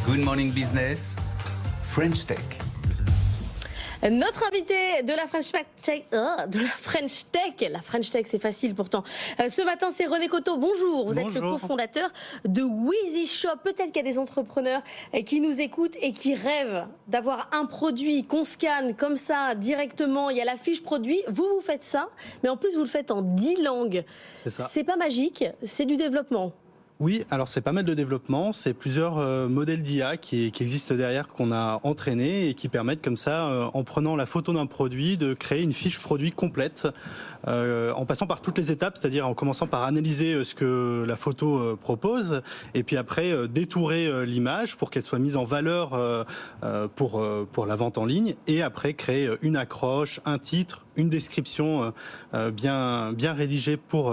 Good Morning Business, French Tech. Notre invité de la French Tech, la French Tech c'est facile pourtant. Ce matin c'est René Coteau, bonjour. Vous êtes le cofondateur de Wheezy Shop. Peut-être qu'il y a des entrepreneurs qui nous écoutent et qui rêvent d'avoir un produit qu'on scanne comme ça directement. Il y a la fiche produit, vous faites ça, mais en plus vous le faites en 10 langues. C'est ça. C'est pas magique, c'est du développement. Oui, alors c'est pas mal de développement, c'est plusieurs modèles d'IA qui existent derrière, qu'on a entraînés et qui permettent comme ça, en prenant la photo d'un produit, de créer une fiche produit complète, en passant par toutes les étapes, c'est-à-dire en commençant par analyser ce que la photo propose, et puis après détourer l'image pour qu'elle soit mise en valeur pour la vente en ligne, et après créer une accroche, un titre, une description bien rédigée pour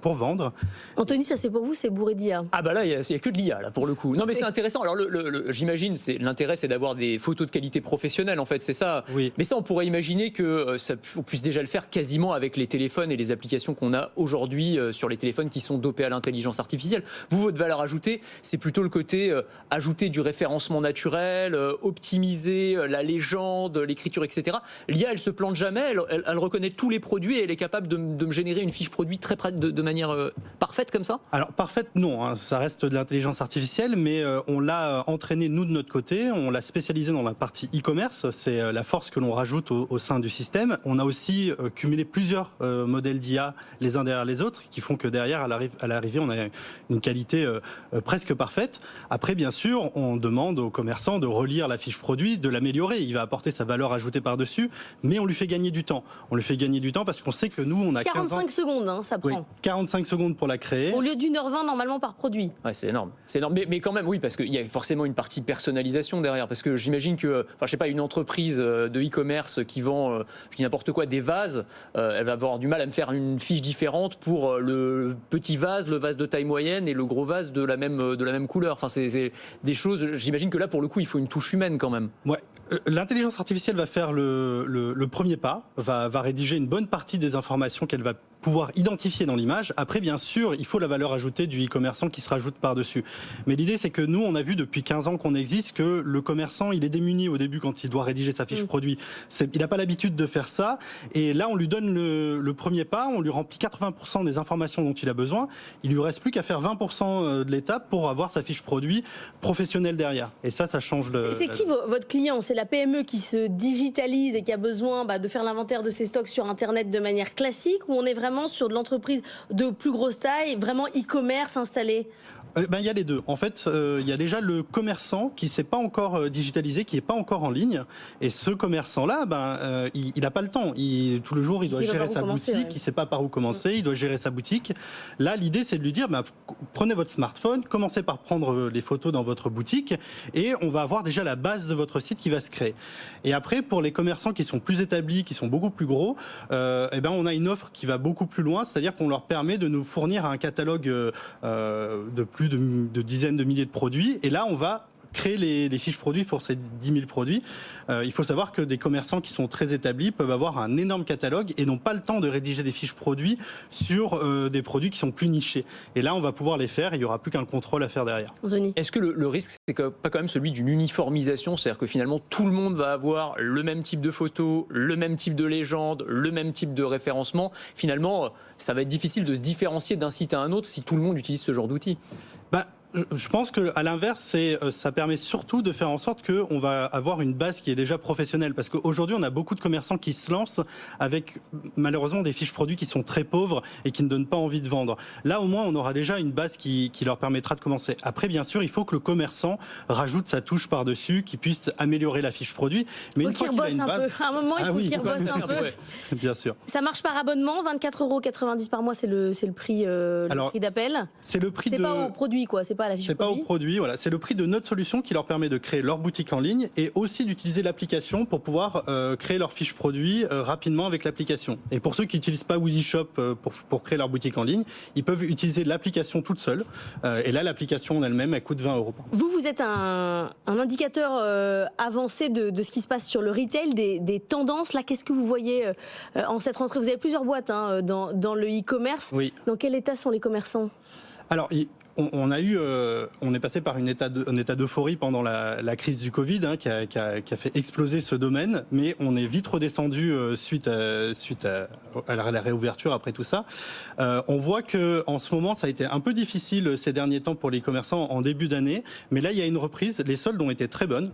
vendre. Anthony, ça c'est pour vous, c'est bourré d'IA. Ah bah là, il n'y a que de l'IA là pour le coup. Non mais c'est intéressant. Alors j'imagine, l'intérêt c'est d'avoir des photos de qualité professionnelle en fait, c'est ça. Oui. Mais ça on pourrait imaginer que on puisse déjà le faire quasiment avec les téléphones et les applications qu'on a aujourd'hui sur les téléphones qui sont dopés à l'intelligence artificielle. Vous, votre valeur ajoutée, c'est plutôt le côté ajouter du référencement naturel, optimiser la légende, l'écriture, etc. L'IA, elle se plante jamais. Elle reconnaît tous les produits et elle est capable de me générer une fiche produit de manière parfaite comme ça. Alors parfaite non, hein, ça reste de l'intelligence artificielle, mais on l'a entraîné nous de notre côté, on l'a spécialisé dans la partie e-commerce, c'est la force que l'on rajoute au sein du système. On a aussi cumulé plusieurs modèles d'IA les uns derrière les autres qui font que derrière à l'arrivée on a une qualité presque parfaite. Après bien sûr on demande aux commerçants de relire la fiche produit, de l'améliorer, il va apporter sa valeur ajoutée par-dessus, mais on lui fait gagner du temps. On lui fait gagner du temps parce qu'on sait que nous, on a 45 secondes, hein, ça prend. Oui, 45 secondes pour la créer. Au lieu d'1h20 normalement par produit. Ouais, c'est énorme. C'est énorme. Mais quand même, oui, parce qu'il y a forcément une partie personnalisation derrière. Parce que j'imagine que, enfin, je sais pas, une entreprise de e-commerce qui vend, je dis n'importe quoi, des vases, elle va avoir du mal à me faire une fiche différente pour le petit vase, le vase de taille moyenne et le gros vase de la même couleur. Enfin, c'est des choses. J'imagine que là, pour le coup, il faut une touche humaine quand même. Ouais. L'intelligence artificielle va faire le premier pas, va rédiger une bonne partie des informations qu'elle va pouvoir identifier dans l'image. Après, bien sûr, il faut la valeur ajoutée du e-commerçant qui se rajoute par-dessus. Mais l'idée, c'est que nous, on a vu depuis 15 ans qu'on existe que le commerçant, il est démuni au début quand il doit rédiger sa fiche produit. Il n'a pas l'habitude de faire ça. Et là, on lui donne le premier pas, on lui remplit 80% des informations dont il a besoin. Il lui reste plus qu'à faire 20% de l'étape pour avoir sa fiche produit professionnelle derrière. Et ça change le... C'est qui votre client? C'est la PME qui se digitalise et qui a besoin de faire l'inventaire de ses stocks sur Internet de manière classique, ou on est vraiment sur de l'entreprise de plus grosse taille, vraiment e-commerce installé? Il y a les deux. En fait, il y a déjà le commerçant qui s'est pas encore digitalisé, qui est pas encore en ligne. Et ce commerçant-là, il n'a pas le temps. Tout le jour, il doit gérer sa boutique. Ouais. Il sait pas par où commencer. Il doit gérer sa boutique. Là, l'idée, c'est de lui dire, prenez votre smartphone, commencez par prendre les photos dans votre boutique, et on va avoir déjà la base de votre site qui va se créer. Et après, pour les commerçants qui sont plus établis, qui sont beaucoup plus gros, on a une offre qui va beaucoup plus loin, c'est-à-dire qu'on leur permet de nous fournir un catalogue de plus de dizaines de milliers de produits, et là on va créer les fiches produits pour ces 10 000 produits. Il faut savoir que des commerçants qui sont très établis peuvent avoir un énorme catalogue et n'ont pas le temps de rédiger des fiches produits sur des produits qui sont plus nichés. Et là, on va pouvoir les faire et il n'y aura plus qu'un contrôle à faire derrière. Est-ce que le risque, c'est pas quand même celui d'une uniformisation? C'est-à-dire que finalement, tout le monde va avoir le même type de photo, le même type de légende, le même type de référencement. Finalement, ça va être difficile de se différencier d'un site à un autre si tout le monde utilise ce genre d'outils. Je pense qu'à l'inverse, ça permet surtout de faire en sorte qu'on va avoir une base qui est déjà professionnelle. Parce qu'aujourd'hui, on a beaucoup de commerçants qui se lancent avec malheureusement des fiches produits qui sont très pauvres et qui ne donnent pas envie de vendre. Là, au moins, on aura déjà une base qui leur permettra de commencer. Après, bien sûr, il faut que le commerçant rajoute sa touche par-dessus, qui puisse améliorer la fiche produit. Mais une fois qu'il a une base... À un moment, il faut qu'il rebosse un peu. Bien sûr. Ça marche par abonnement, 24,90 € par mois, c'est le prix d'appel. C'est le prix C'est pas au produit, quoi. C'est pas à la fiche produit. C'est pas au produit, voilà. C'est le prix de notre solution qui leur permet de créer leur boutique en ligne et aussi d'utiliser l'application pour pouvoir créer leur fiche produit rapidement avec l'application. Et pour ceux qui n'utilisent pas Wheezy Shop pour créer leur boutique en ligne, ils peuvent utiliser l'application toute seule. Et là, l'application en elle-même, elle coûte 20 € par mois. Vous êtes un indicateur avancé de ce qui se passe sur le retail, des tendances. Là, qu'est-ce que vous voyez en cette rentrée? Vous avez plusieurs boîtes dans le e-commerce. Oui. Dans quel état sont les commerçants? Alors, on est passé par un état d'euphorie pendant la crise du Covid, hein, qui a fait exploser ce domaine, mais on est vite redescendu suite à la réouverture après tout ça. On voit que en ce moment, ça a été un peu difficile ces derniers temps pour les commerçants en début d'année, mais là, il y a une reprise. Les soldes ont été très bonnes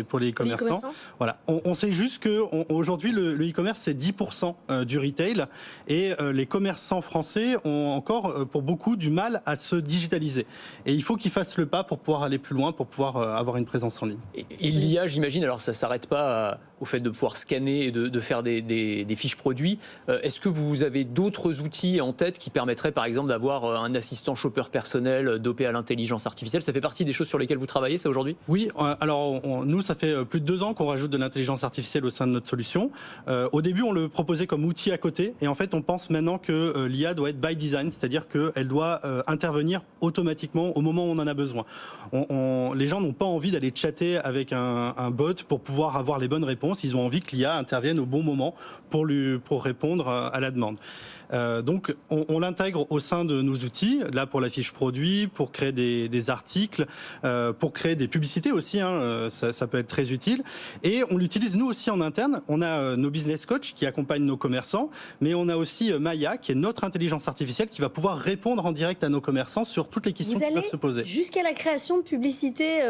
pour les commerçants. Voilà. On sait juste que aujourd'hui, le e-commerce, c'est 10% du retail, et les commerçants français ont encore, pour beaucoup, du mal à se digitaliser. Et il faut qu'ils fassent le pas pour pouvoir aller plus loin, pour pouvoir avoir une présence en ligne. Et l'IA, j'imagine, alors ça ne s'arrête pas au fait de pouvoir scanner et de faire des fiches produits. Est-ce que vous avez d'autres outils en tête qui permettraient, par exemple, d'avoir un assistant shopper personnel dopé à l'intelligence artificielle? Ça fait partie des choses sur lesquelles vous travaillez, ça, aujourd'hui? Oui, alors nous, ça fait plus de 2 ans qu'on rajoute de l'intelligence artificielle au sein de notre solution. Au début, on le proposait comme outil à côté, et en fait, on pense maintenant que l'IA doit être by design, c'est-à-dire qu'elle doit intervenir automatiquement au moment où on en a besoin. Les gens n'ont pas envie d'aller chatter avec un bot pour pouvoir avoir les bonnes réponses. Ils ont envie que l'IA intervienne au bon moment pour répondre à la demande. Donc, on l'intègre au sein de nos outils, là pour la fiche produit, pour créer des articles, pour créer des publicités aussi, hein, ça peut être très utile. Et on l'utilise nous aussi en interne. On a nos business coachs qui accompagnent nos commerçants, mais on a aussi Maya, qui est notre intelligence artificielle, qui va pouvoir répondre en direct à nos commerçants sur toutes les questions qui peuvent se poser. Jusqu'à la création de publicités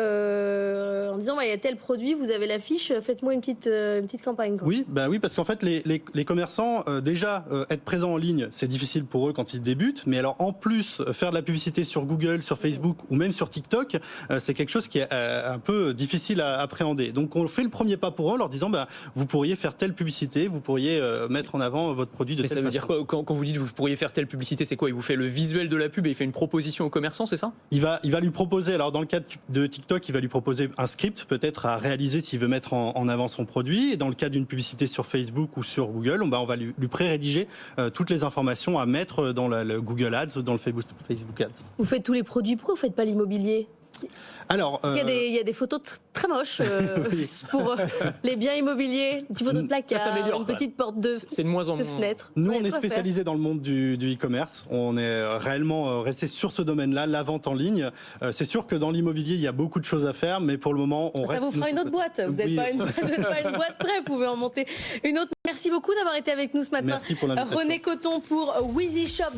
en disant il y a tel produit, vous avez la fiche, faites-moi une petite campagne. Quoi. Oui, oui, parce qu'en fait les commerçants déjà être présents en ligne, c'est difficile pour eux quand ils débutent, mais alors en plus faire de la publicité sur Google, sur Facebook ou même sur TikTok, c'est quelque chose qui est un peu difficile à appréhender. Donc on fait le premier pas pour eux en leur disant vous pourriez faire telle publicité, vous pourriez mettre en avant votre produit de telle façon. Ça veut dire quoi quand vous dites vous pourriez faire telle publicité, c'est quoi? Il vous fait le visuel de la pub et il fait une proposition aux commerçants, c'est ça? Il va lui proposer, alors dans le cas de TikTok, il va lui proposer un script peut-être à réaliser s'il veut mettre en avant son produit, et dans le cas d'une publicité sur Facebook ou sur Google, on va lui pré-rédiger toutes les informations à mettre dans le Google Ads ou dans le Facebook Ads. Vous faites tous les produits, pourquoi vous ne faites pas l'immobilier? Alors, parce qu'il y a des photos très moches pour les biens immobiliers, une petite photo de placard, une petite porte de fenêtre. Nous, on est spécialisé dans le monde du e-commerce. On est réellement resté sur ce domaine-là, la vente en ligne. C'est sûr que dans l'immobilier, il y a beaucoup de choses à faire, mais pour le moment, on reste... Ça vous fera une autre boîte. Vous n'êtes pas une boîte près, vous pouvez en monter une autre. Merci beaucoup d'avoir été avec nous ce matin. Merci pour l'invitation. René Coton pour Weezy Shop.